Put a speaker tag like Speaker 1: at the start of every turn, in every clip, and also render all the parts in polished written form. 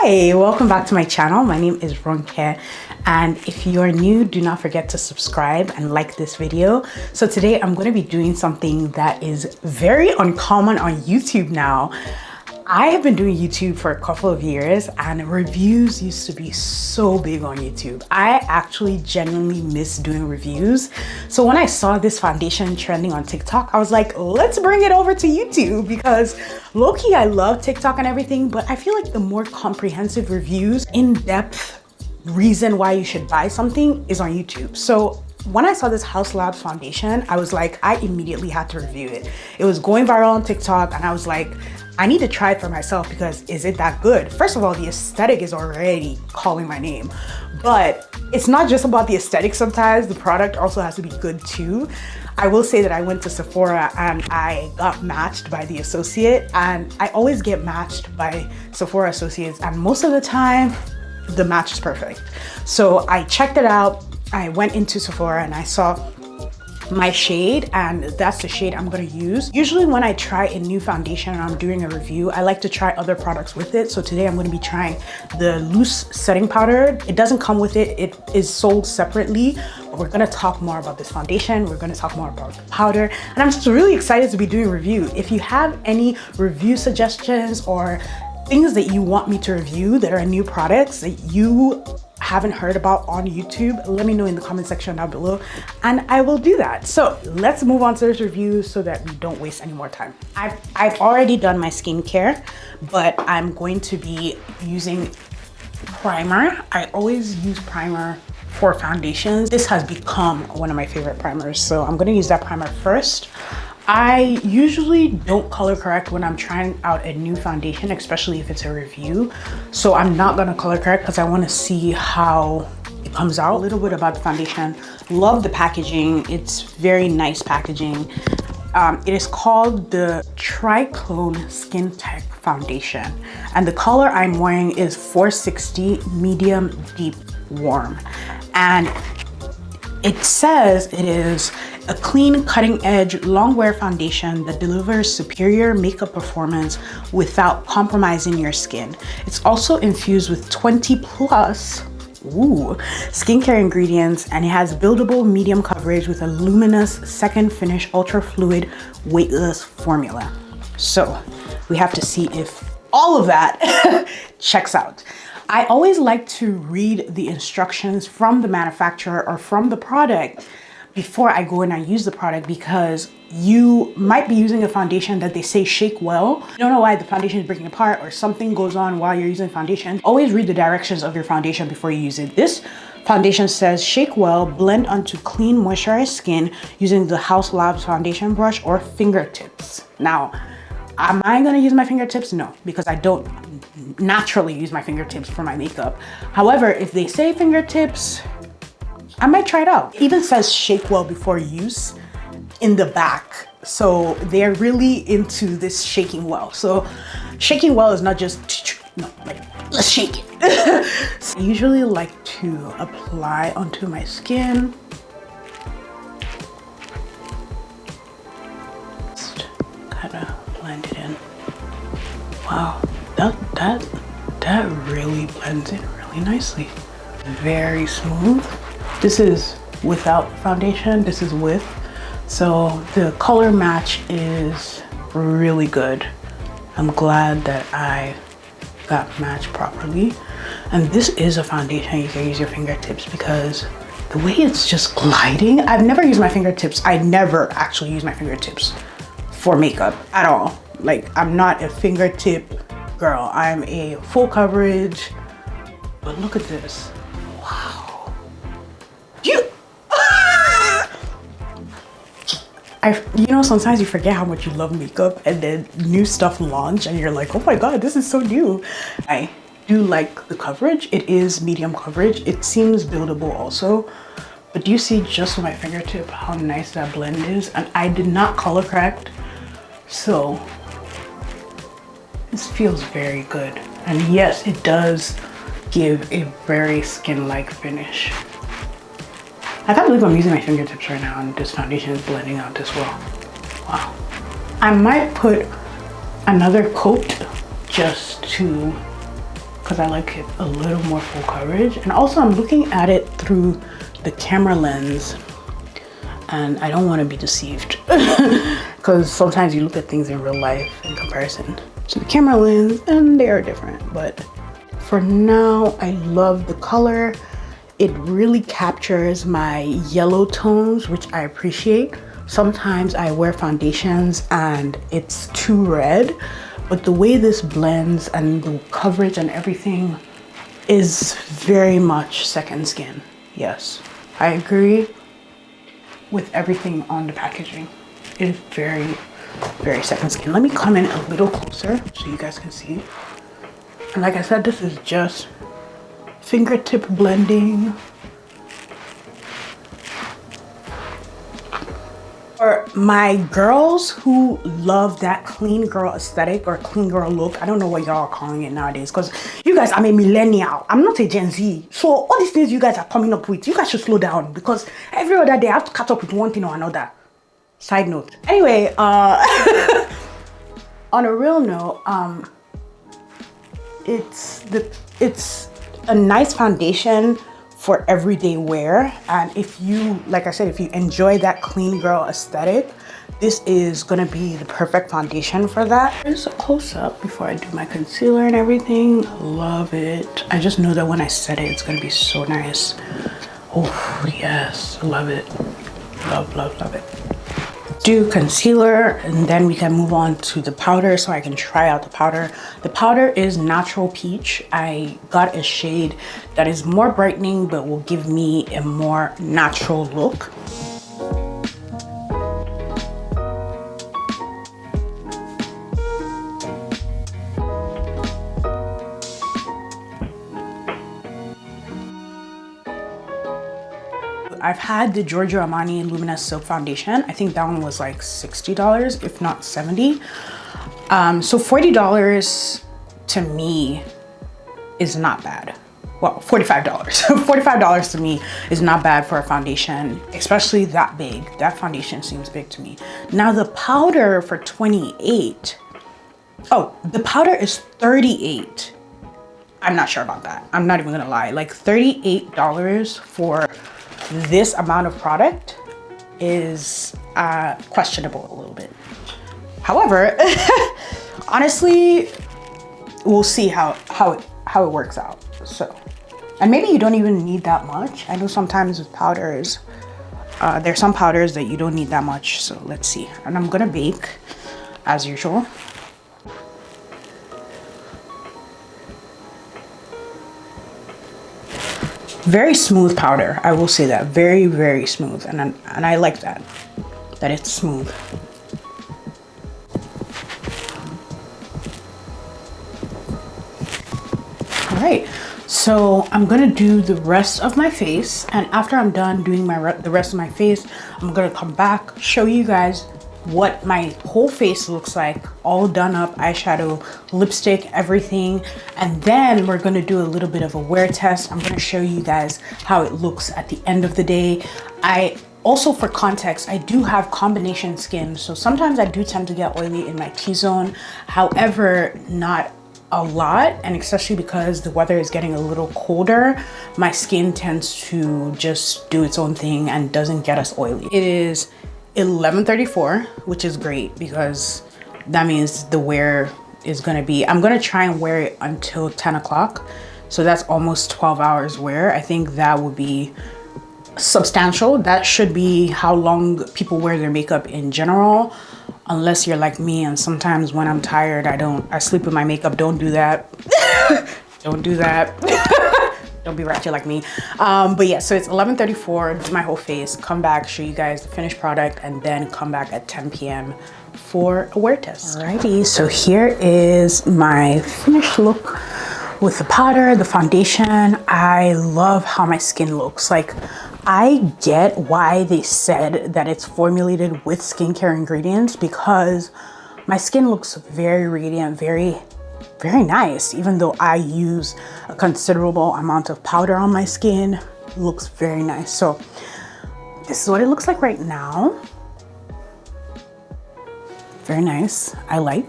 Speaker 1: Hey, welcome back to my channel. My name is Ronke, and if you're new, do not forget to subscribe and like this video. So today I'm going to be doing something that is very uncommon on YouTube now. I have been doing YouTube for a couple of years and reviews used to be so big on YouTube. I actually genuinely miss doing reviews. So when I saw this foundation trending on TikTok, I was like, let's bring it over to YouTube, because low-key I love TikTok and everything, but I feel like the more comprehensive reviews, in-depth reason why you should buy something is on YouTube. So when I saw this Haus Labs Foundation, I was like, I immediately had to review it. It was going viral on TikTok and I was like, I need to try it for myself, because is it that good? First of all, the aesthetic is already calling my name, but it's not just about the aesthetic. Sometimes the product also has to be good too. I will say that I went to Sephora and I got matched by the associate, and I always get matched by Sephora associates, and most of the time the match is perfect. So I checked it out. I went into Sephora and I saw my shade, and that's the shade I'm going to use. Usually when I try a new foundation and I'm doing a review, I like to try other products with it. So today I'm going to be trying the loose setting powder. It doesn't come with it. It is sold separately, but we're going to talk more about this foundation. We're going to talk more about the powder, and I'm just really excited to be doing a review. If you have any review suggestions or things that you want me to review that are new products that you haven't heard about on YouTube, let me know in the comment section down below and I will do that. So let's move on to this review so that we don't waste any more time. I've already done my skincare, but I'm going to be using primer. I always use primer for foundations. This has become one of my favorite primers, so I'm going to use that primer first. I usually don't color correct when I'm trying out a new foundation, especially if it's a review. So I'm not gonna color correct because I want to see how it comes out. A little bit about the foundation. Love the packaging. It's very nice packaging. It is called the TRICLONE Skin Tech Foundation, and the color I'm wearing is 460 medium deep warm, and it says it is a clean, cutting-edge, long-wear foundation that delivers superior makeup performance without compromising your skin. It's also infused with 20+ skincare ingredients, and it has buildable medium coverage with a luminous second finish ultra fluid weightless formula. So we have to see if all of that checks out. I always like to read the instructions from the manufacturer or from the product before I go in and use the product, because you might be using a foundation that they say shake well. You don't know why the foundation is breaking apart or something goes on while you're using foundation. Always read the directions of your foundation before you use it. This foundation says shake well, blend onto clean moisturized skin using the Haus Labs foundation brush or fingertips. Now, am I gonna use my fingertips? No, because I don't naturally use my fingertips for my makeup. However, if they say fingertips, I might try it out. It even says shake well before use in the back. So they're really into this shaking well. So shaking well is not just, no, like, let's shake it. So I usually like to apply onto my skin. Just kind of blend it in. Wow, that really blends in really nicely. Very smooth. This is without foundation, this is with. So the color match is really good. I'm glad that I got matched properly. And this is a foundation you can use your fingertips, because the way it's just gliding, I've never used my fingertips. I never actually use my fingertips for makeup at all. Like, I'm not a fingertip girl. I'm a full coverage, but look at this. Wow. You know, sometimes you forget how much you love makeup, and then new stuff launch and you're like, oh my God, this is so new. I do like the coverage. It is medium coverage. It seems buildable also, but do you see just with my fingertip how nice that blend is? And I did not color correct, so this feels very good. And yes, it does give a very skin-like finish. I can't believe I'm using my fingertips right now and this foundation is blending out this well. Wow. I might put another coat just to because I like it a little more full coverage. And also I'm looking at it through the camera lens, and I don't want to be deceived because sometimes you look at things in real life in comparison to the camera lens and they are different. But for now, I love the color. It really captures my yellow tones, which I appreciate. Sometimes I wear foundations and it's too red, but the way this blends and the coverage and everything is very much second skin. Yes, I agree with everything on the packaging. It is very, very second skin. Let me come in a little closer so you guys can see. And like I said, this is just fingertip blending. For my girls who love that clean girl aesthetic or clean girl look, I don't know what y'all are calling it nowadays, because you guys, I'm a millennial. I'm not a Gen Z. So all these things you guys are coming up with, you guys should slow down, because every other day I have to catch up with one thing or another. Side note. Anyway, on a real note, it's a nice foundation for everyday wear. And if you, like I said, if you enjoy that clean girl aesthetic, this is gonna be the perfect foundation for that. Here's a close-up before I do my concealer and everything. Love it. I just know that when I set it, it's gonna be so nice. Oh yes, love it. Love, love, love it. Do concealer, and then we can move on to the powder so I can try out the powder. The powder is Natural Peach. I got a shade that is more brightening but will give me a more natural look. I've had the Giorgio Armani Luminous Silk Foundation. I think that one was like $60, if not $70. So $40 to me is not bad. Well, $45. $45 to me is not bad for a foundation, especially that big. That foundation seems big to me. Now the powder for $28. Oh, the powder is $38. I'm not sure about that. I'm not even gonna lie. Like $38 for this amount of product is questionable a little bit. However, honestly, we'll see how it works out. So, and maybe you don't even need that much. I know sometimes with powders, there's some powders that you don't need that much. So let's see. And I'm gonna bake as usual. Very smooth powder, I will say that. Very, very smooth, and I like that it's smooth. All right, so I'm gonna do the rest of my face, and after I'm done doing the rest of my face, I'm gonna come back, show you guys what my whole face looks like, all done up, eyeshadow, lipstick, everything. And then we're gonna do a little bit of a wear test. I'm gonna show you guys how it looks at the end of the day. I also, for context, I do have combination skin, so sometimes I do tend to get oily in my T-zone. However, not a lot, and especially because the weather is getting a little colder, my skin tends to just do its own thing and doesn't get as oily. It is 11:34, which is great because that means the wear is gonna be, I'm gonna try and wear it until 10 o'clock. So that's almost 12 hours wear. I think that would be substantial. That should be how long people wear their makeup in general, unless you're like me and sometimes when I'm tired, I sleep with my makeup. Don't do that. Don't do that. Don't be ratchet like me. But yeah, so it's 11:34, do my whole face, come back, show you guys the finished product, and then come back at 10 p.m. for a wear test. Alrighty, so here is my finished look with the powder, the foundation. I love how my skin looks. Like, I get why they said that it's formulated with skincare ingredients, because my skin looks very radiant, very nice. Even though I use a considerable amount of powder on my skin, it looks very nice. So this is what it looks like right now. Very nice, I like.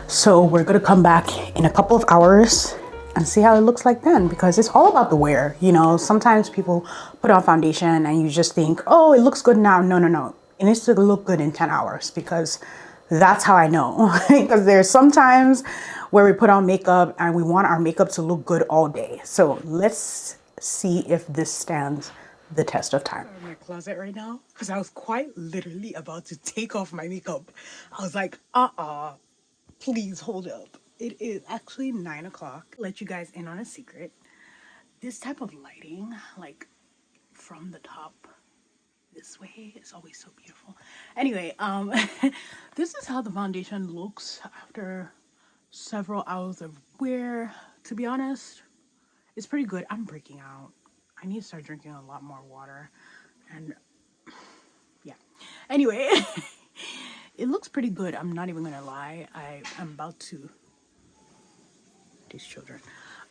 Speaker 1: So we're gonna come back in a couple of hours and see how it looks like then, because it's all about the wear. You know, sometimes people put on foundation and you just think, oh, it looks good now. No, no, no. It needs to look good in 10 hours, because that's how I know. Because there's sometimes where we put on makeup and we want our makeup to look good all day. So let's see if this stands the test of time. I'm in my closet right now because I was quite literally about to take off my makeup. I was like, please hold up. It is actually 9 o'clock. Let you guys in on a secret. This type of lighting, like from the top this way, is always so beautiful. Anyway, this is how the foundation looks after several hours of wear. To be honest, it's pretty good. I'm breaking out. I need to start drinking a lot more water. And yeah. Anyway, it looks pretty good. I'm not even gonna lie. I'm about to, these children.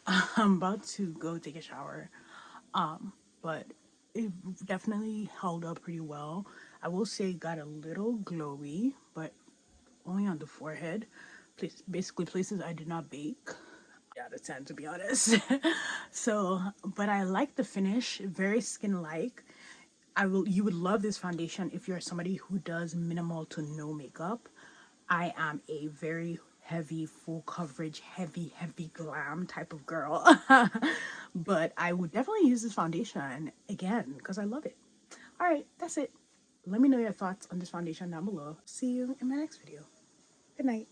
Speaker 1: I'm about to go take a shower. But it definitely held up pretty well. I will say it got a little glowy, but only on the forehead. Basically places I did not bake. Out of 10, to be honest. So, but I like the finish, very skin-like. You would love this foundation if you're somebody who does minimal to no makeup. I am a very heavy, full coverage, heavy glam type of girl. But I would definitely use this foundation again because I love it. All right, that's it. Let me know your thoughts on this foundation down below. See you in my next video. Good night.